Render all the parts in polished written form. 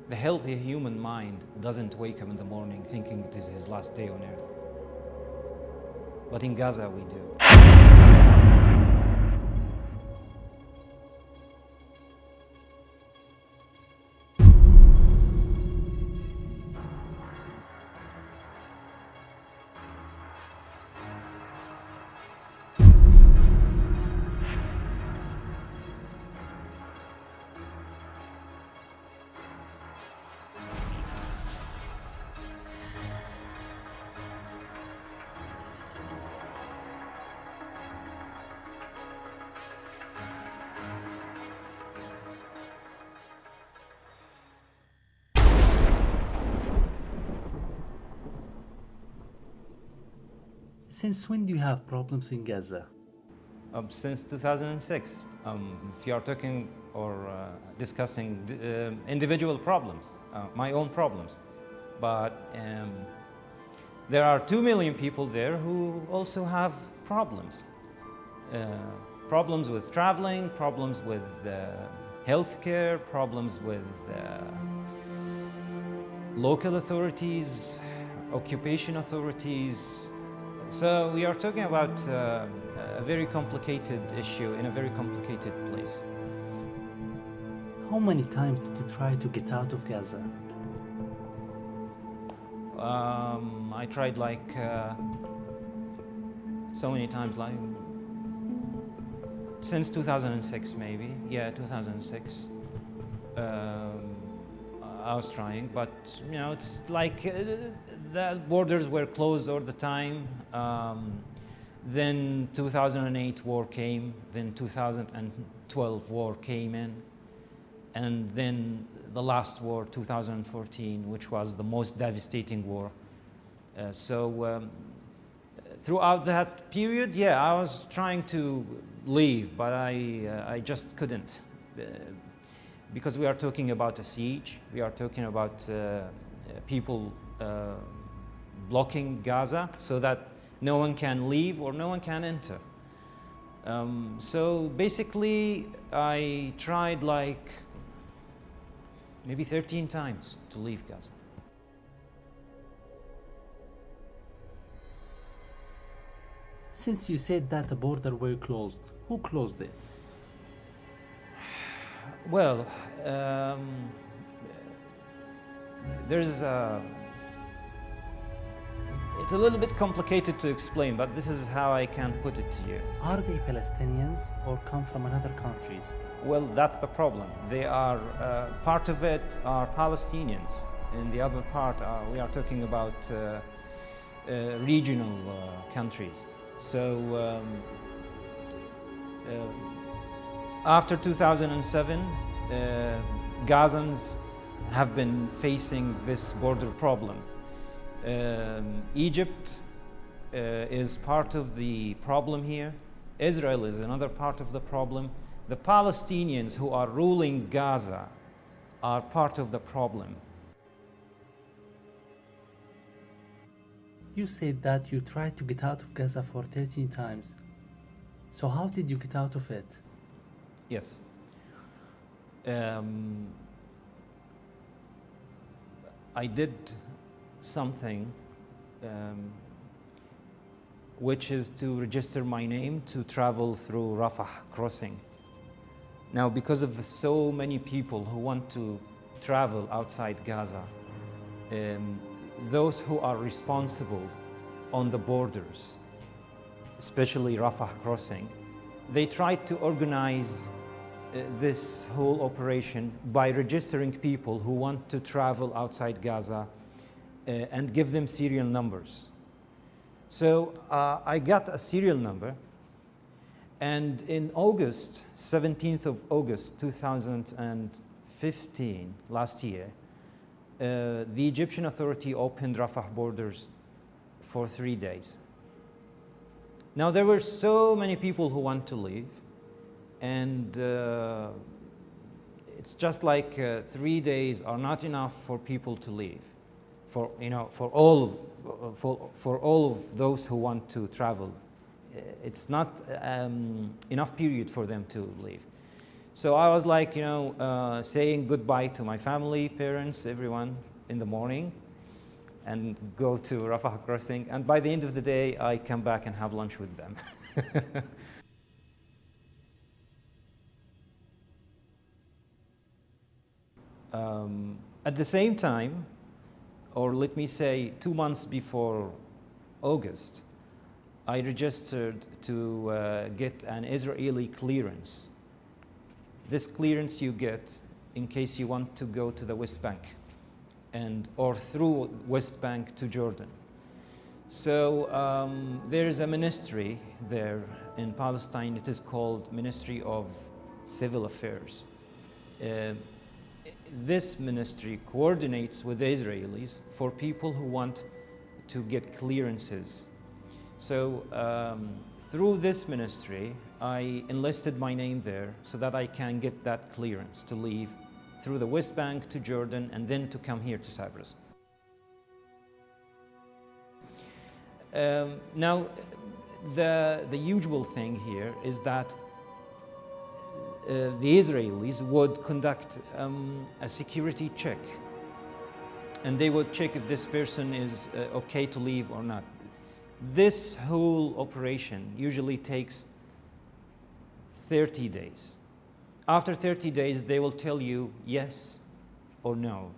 The healthy human mind doesn't wake up in the morning thinking it is his last day on earth. But in Gaza we do. Since when do you have problems in Gaza? Since 2006. If you are talking or discussing individual problems, my own problems. But there are 2 million people there who also have problems. Problems with traveling, problems with healthcare, problems with local authorities, occupation authorities. So we are talking about a very complicated issue in a very complicated place. How many times did you try to get out of Gaza? I tried like so many times, like since 2006 maybe. Yeah, 2006. I was trying, but you know, it's like the borders were closed all the time. Then 2008 war came, then 2012 war came in, and then the last war, 2014, which was the most devastating war. Throughout that period, yeah, I was trying to leave, but I just couldn't. Because we are talking about a siege, we are talking about people blocking Gaza so that no one can leave or no one can enter. So basically, I tried like maybe 13 times to leave Gaza. Since you said that the border were closed, who closed it? Well, it's a little bit complicated to explain, but this is how I can put it to you. Are they Palestinians or come from another countries? Well, that's the problem. They are, part of it are Palestinians, and the other part we are talking about regional countries. So after 2007, Gazans have been facing this border problem. Egypt is part of the problem here. Israel is another part of the problem. The Palestinians who are ruling Gaza are part of the problem. You said that you tried to get out of Gaza for 13 times. So how did you get out of it? Yes. I did something which is to register my name to travel through Rafah crossing. Now, because of the so many people who want to travel outside Gaza, those who are responsible on the borders, especially Rafah crossing, they tried to organize this whole operation by registering people who want to travel outside Gaza and give them serial numbers. So I got a serial number, and in August, 17th of August 2015, last year, the Egyptian authority opened Rafah borders for 3 days. Now, there were so many people who want to leave, and it's just like 3 days are not enough for people to leave, for all of those who want to travel. It's not enough period for them to leave. So I was like, saying goodbye to my family, parents, everyone in the morning, and go to Rafah crossing. And by the end of the day, I come back and have lunch with them. At the same time, or let me say 2 months before August, I registered to get an Israeli clearance. This clearance you get in case you want to go to the West Bank or through West Bank to Jordan. So there is a ministry there in Palestine. It is called Ministry of Civil Affairs. This ministry coordinates with the Israelis for people who want to get clearances. So through this ministry, I enlisted my name there so that I can get that clearance to leave through the West Bank to Jordan and then to come here to Cyprus. Now, the usual thing here is that the Israelis would conduct a security check, and they would check if this person is okay to leave or not. This whole operation usually takes 30 days. After 30 days, they will tell you yes or no.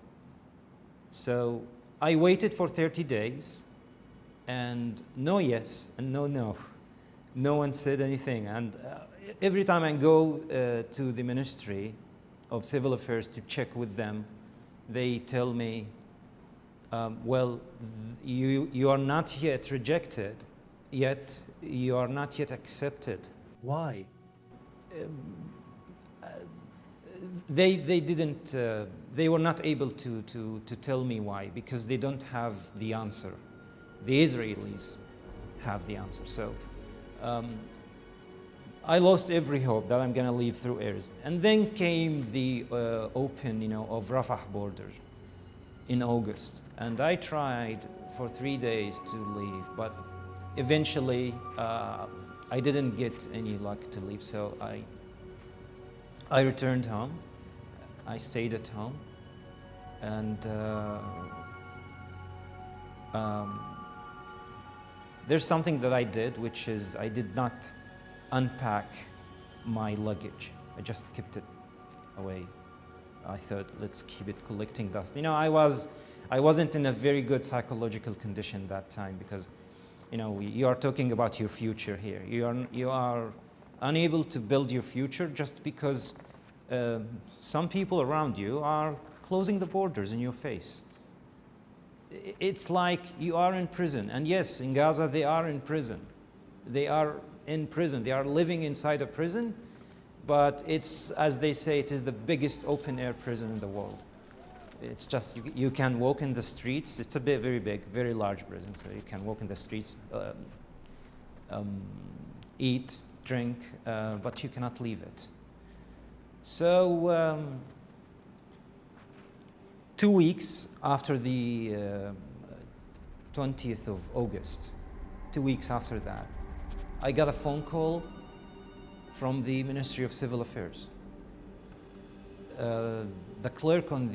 So I waited for 30 days, and no yes and no no. No one said anything. And every time I go to the Ministry of Civil Affairs to check with them, they tell me, well, you are not yet rejected, yet you are not yet accepted. Why? They didn't, they were not able to tell me why, because they don't have the answer. The Israelis have the answer. So I lost every hope that I'm going to leave through Erez. And then came the open, of Rafah border in August. And I tried for 3 days to leave, but eventually I didn't get any luck to leave. So I returned home. I stayed at home. And there's something that I did, which is I did not unpack my luggage. I just kept it away. I thought, let's keep it collecting dust. I wasn't in a very good psychological condition that time because, you are talking about your future here. You are unable to build your future just because some people around you are closing the borders in your face. It's like you are in prison. And yes, in Gaza, they are in prison. They are in prison. They are living inside a prison, but it's, as they say, it is the biggest open-air prison in the world. It's just, you can walk in the streets. It's a very big, very large prison, so you can walk in the streets, eat, drink, but you cannot leave it. So 2 weeks after the 20th of August, 2 weeks after that, I got a phone call from the Ministry of Civil Affairs. The clerk on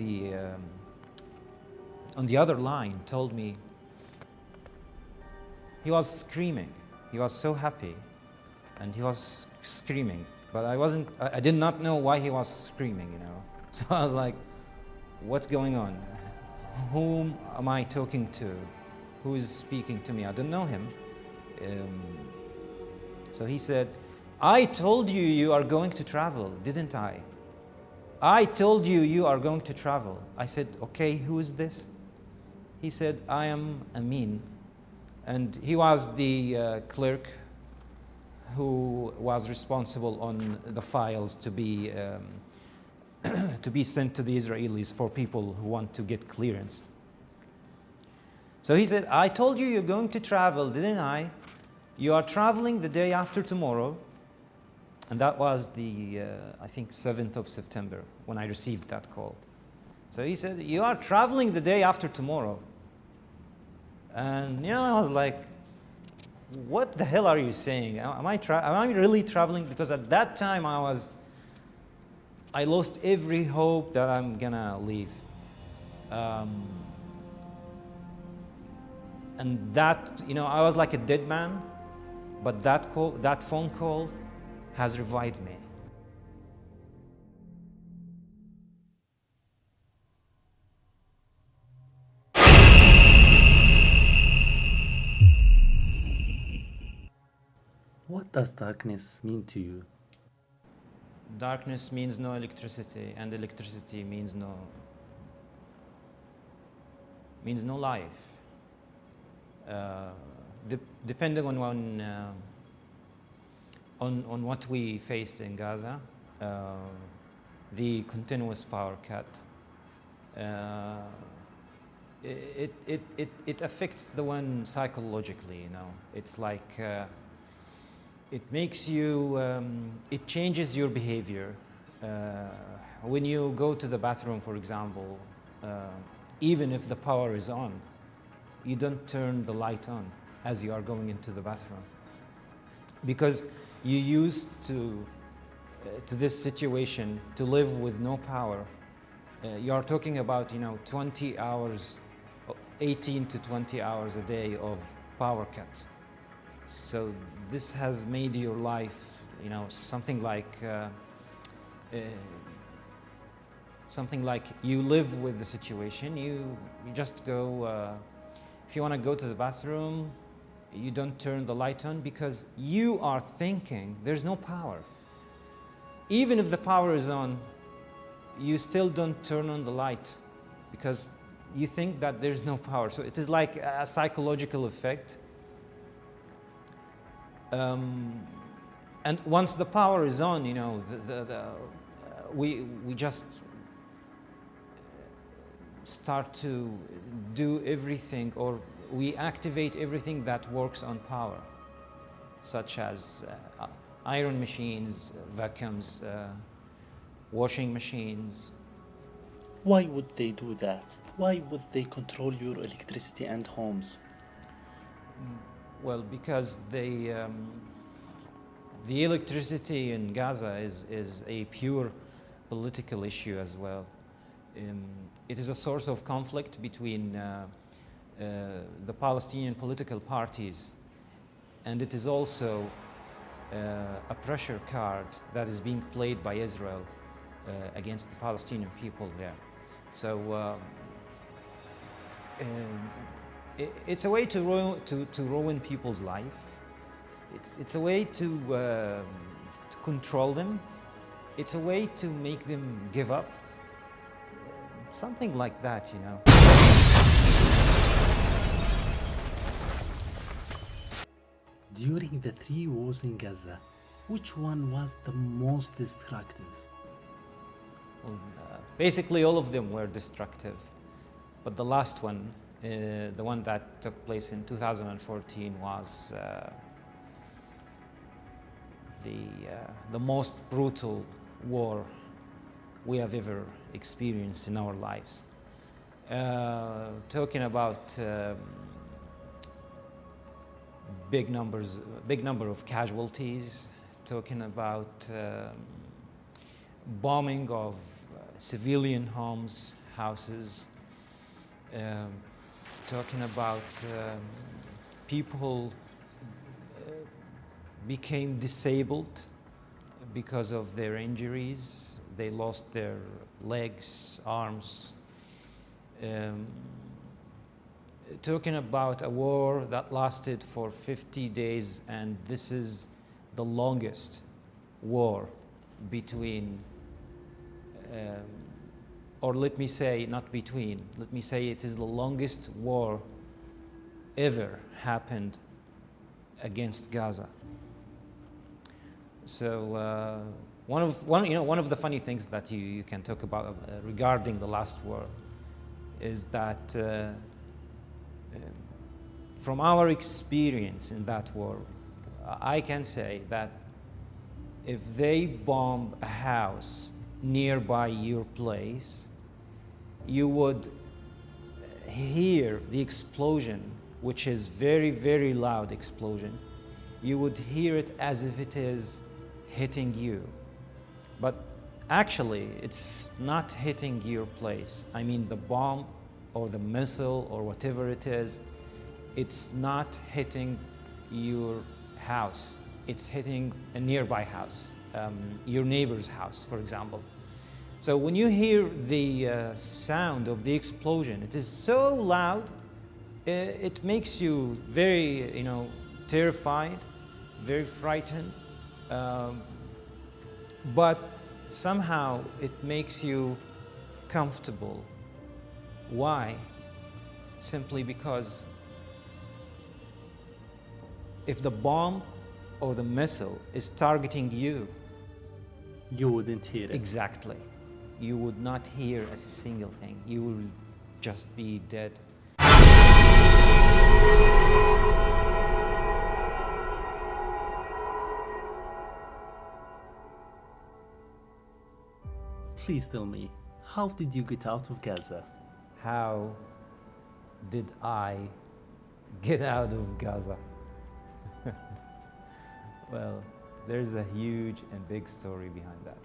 the other line told me he was screaming. He was so happy, and he was screaming. But I did not know why he was screaming, So I was like, what's going on? Whom am I talking to? Who is speaking to me? I don't know him. So he said, I told you you are going to travel, didn't I? I told you you are going to travel. I said, okay, who is this? He said, I am Amin. And he was the clerk who was responsible on the files to be sent to the Israelis for people who want to get clearance. So he said, I told you you're going to travel, didn't I? You are traveling the day after tomorrow. And that was the, I think, 7th of September when I received that call. So he said, you are traveling the day after tomorrow. And, I was like, what the hell are you saying? Am I really traveling? Because at that time I was I lost every hope that I'm gonna leave. And that, I was like a dead man, but that phone call has revived me. What does darkness mean to you? Darkness means no electricity, and electricity means no life. Depending on what we faced in Gaza, the continuous power cut, it affects the one psychologically. It's like it makes you, it changes your behavior. When you go to the bathroom, for example, even if the power is on, you don't turn the light on as you are going into the bathroom, because you used to this situation to live with no power. You are talking about 20 hours, 18 to 20 hours a day of power cut. So this has made your life, something like you live with the situation. You just go. If you want to go to the bathroom, you don't turn the light on because you are thinking there's no power. Even if the power is on, you still don't turn on the light because you think that there's no power. So it is like a psychological effect. And once the power is on, we just start to do everything, or we activate everything that works on power, such as iron machines, vacuums, washing machines. Why would they do that? Why would they control your electricity and homes? Well, because the electricity in Gaza is a pure political issue as well. It is a source of conflict between the Palestinian political parties, and it is also a pressure card that is being played by Israel against the Palestinian people there. So it's a way to ruin people's life. It's a way to control them. It's a way to make them give up. Something like that, During the 3 wars in Gaza, which one was the most destructive? Well, basically all of them were destructive, but the last one, the one that took place in 2014, was the most brutal war we have ever experienced in our lives. Talking about big number of casualties, talking about bombing of civilian homes, houses, talking about people became disabled because of their injuries. They lost their legs, arms. Talking about a war that lasted for 50 days, and this is the longest war between, or let me say, not between, let me say it is the longest war ever happened against Gaza. So one of the funny things that you can talk about regarding the last war is that from our experience in that war, I can say that if they bomb a house nearby your place, you would hear the explosion, which is very, very loud explosion. You would hear it as if it is hitting you. But Actually, it's not hitting your place. I mean, the bomb or the missile or whatever it is, it's not hitting your house. It's hitting a nearby house, your neighbor's house, for example. So when you hear the sound of the explosion, it is so loud, it makes you very, terrified, very frightened, but somehow it makes you comfortable. Why? Simply because if the bomb or the missile is targeting you, you wouldn't hear it. Exactly. You would not hear a single thing. You will just be dead. Please tell me, how did you get out of Gaza? How did I get out of Gaza? Well, there's a huge and big story behind that.